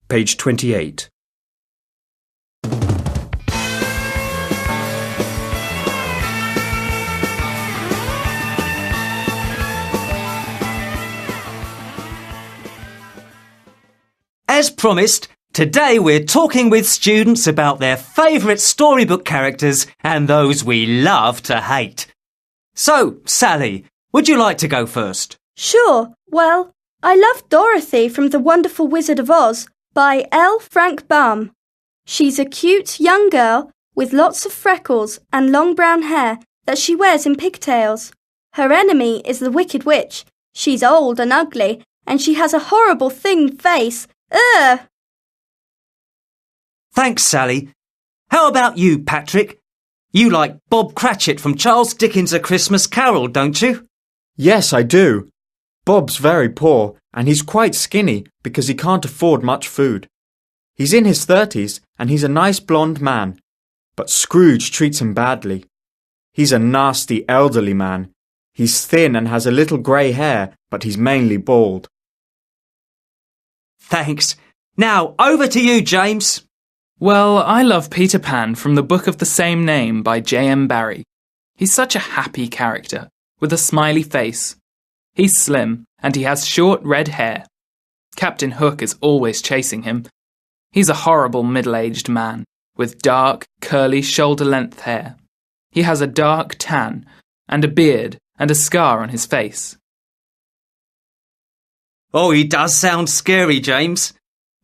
page 28. As promised, today we're talking with students about their favourite storybook characters and those we love to hate. So, Sally, would you like to go first? Sure. Well, I love Dorothy from The Wonderful Wizard of Oz by L. Frank Baum. She's a cute young girl with lots of freckles and long brown hair that she wears in pigtails. Her enemy is the Wicked Witch. She's old and ugly, and she has a horrible thin face. Ugh! Thanks, Sally. How about you, Patrick? You like Bob Cratchit from Charles Dickens' A Christmas Carol, don't you? Yes, I do. Bob's very poor, and he's quite skinny because he can't afford much food. He's in his 30s, and he's a nice blonde man. But Scrooge treats him badly. He's a nasty elderly man. He's thin and has a little grey hair, but he's mainly bald. Thanks. Now, over to you, James. Well, I love Peter Pan from the book of the same name by J.M. Barrie. He's such a happy character, with a smiley face. He's slim, and he has short red hair. Captain Hook is always chasing him. He's a horrible middle-aged man, with dark, curly, shoulder-length hair. He has a dark tan, and a beard, and a scar on his face. Oh, he does sound scary, James.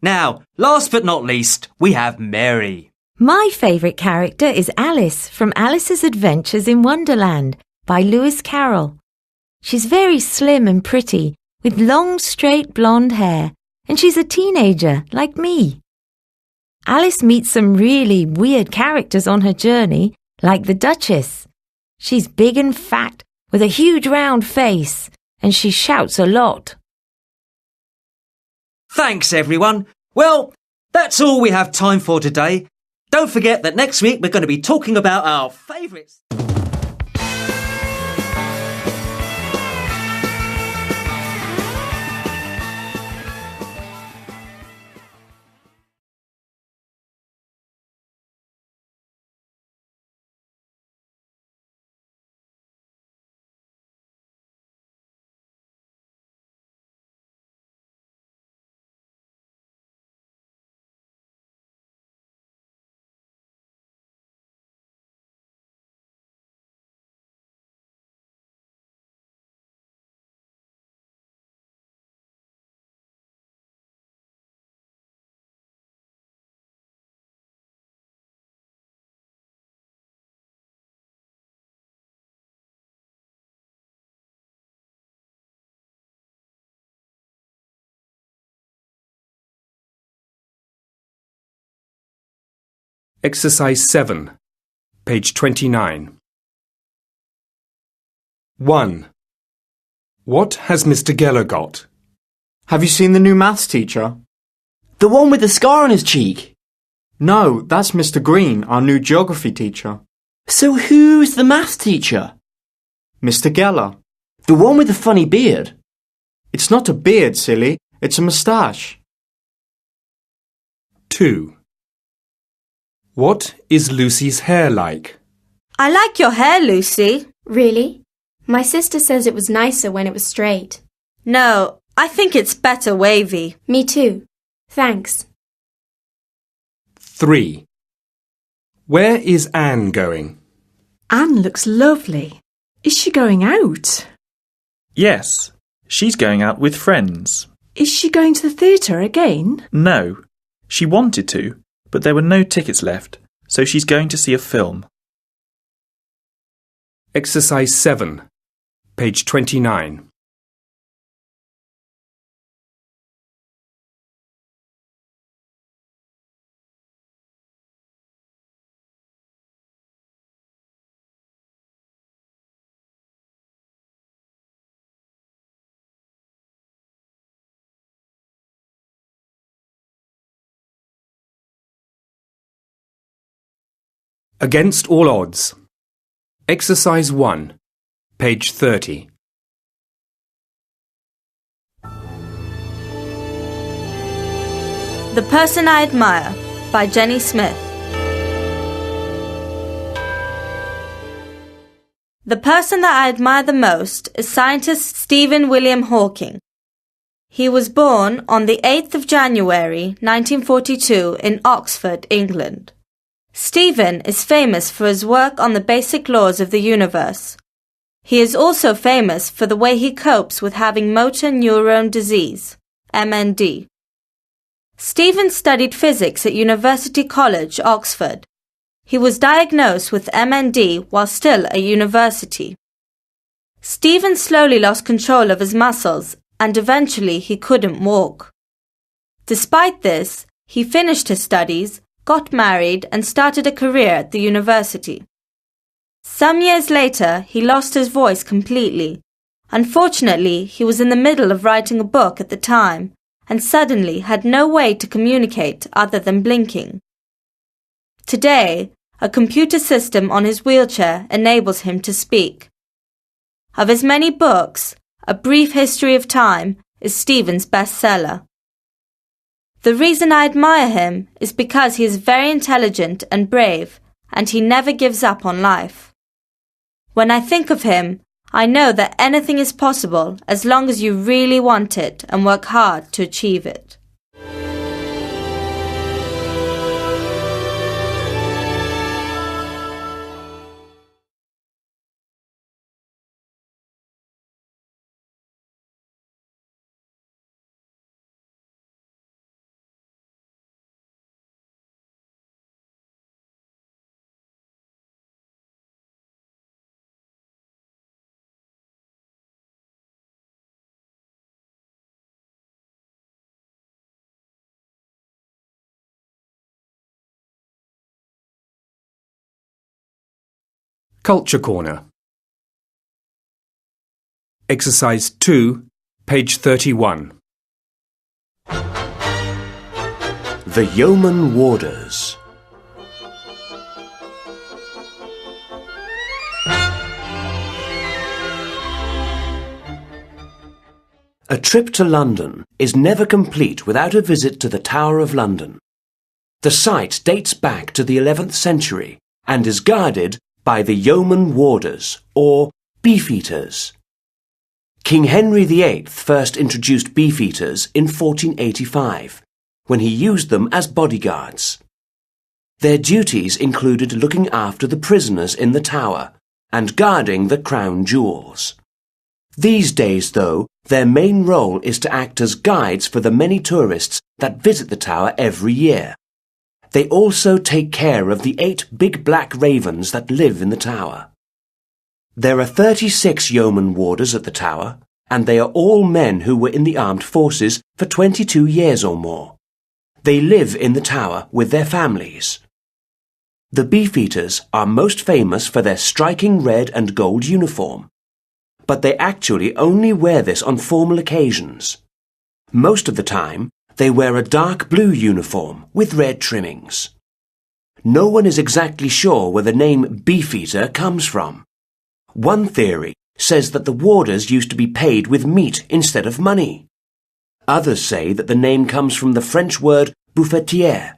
Now, last but not least, we have Mary. My favourite character is Alice from Alice's Adventures in Wonderland by Lewis Carroll. She's very slim and pretty, with long, straight blonde hair, and she's a teenager like me. Alice meets some really weird characters on her journey, like the Duchess. She's big and fat, with a huge round face, and she shouts a lot. Thanks, everyone. Well, that's all we have time for today. Don't forget that next week we're going to be talking about our favourites. Exercise 7, page 29. 1. What has Mr. Geller got? Have you seen the new maths teacher? The one with the scar on his cheek? No, that's Mr. Green, our new geography teacher. So who's the maths teacher? Mr. Geller. The one with the funny beard? It's not a beard, silly. It's a moustache. 2. What is Lucy's hair like? I like your hair, Lucy. Really? My sister says it was nicer when it was straight. No, I think it's better wavy. Me too. Thanks. 3. Where is Anne going? Anne looks lovely. Is she going out? Yes, she's going out with friends. Is she going to the theatre again? No, she wanted to, but there were no tickets left, so she's going to see a film. Exercise 7, page 29. Against all odds. Exercise 1, page 30. The Person I Admire by Jenny Smith. The person that I admire the most is scientist Stephen William Hawking. He was born on the 8th of January 1942 in Oxford, England. Stephen is famous for his work on the basic laws of the universe. He is also famous for the way he copes with having motor neurone disease, MND. Stephen studied physics at University College, Oxford. He was diagnosed with MND while still at university. Stephen slowly lost control of his muscles and eventually he couldn't walk. Despite this, he finished his studies, got married and started a career at the university. Some years later, he lost his voice completely. Unfortunately, he was in the middle of writing a book at the time and suddenly had no way to communicate other than blinking. Today, a computer system on his wheelchair enables him to speak. Of his many books, A Brief History of Time is Stephen's bestseller. The reason I admire him is because he is very intelligent and brave, and he never gives up on life. When I think of him, I know that anything is possible as long as you really want it and work hard to achieve it. Culture Corner. Exercise 2, page 31. The Yeoman Warders. A trip to London is never complete without a visit to the Tower of London. The site dates back to the 11th century and is guarded by the Yeoman Warders, or Beefeaters. King Henry VIII first introduced Beefeaters in 1485, when he used them as bodyguards. Their duties included looking after the prisoners in the tower and guarding the crown jewels. These days, though, their main role is to act as guides for the many tourists that visit the tower every year. They also take care of the 8 big black ravens that live in the tower. There are 36 yeoman warders at the tower, and they are all men who were in the armed forces for 22 years or more. They live in the tower with their families. The Beefeaters are most famous for their striking red and gold uniform, but they actually only wear this on formal occasions. Most of the time, they wear a dark blue uniform with red trimmings. No one is exactly sure where the name Beefeater comes from. One theory says that the warders used to be paid with meat instead of money. Others say that the name comes from the French word bouffetière.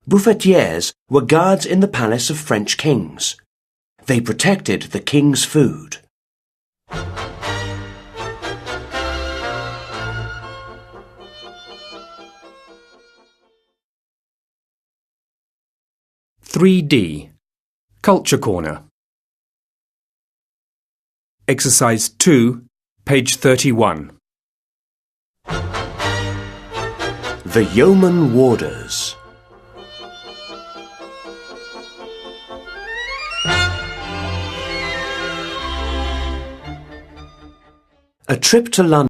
Bouffetières were guards in the palace of French kings. They protected the king's food. (3D) Culture Corner. Exercise 2, page 31. The Yeoman Warders. A trip to London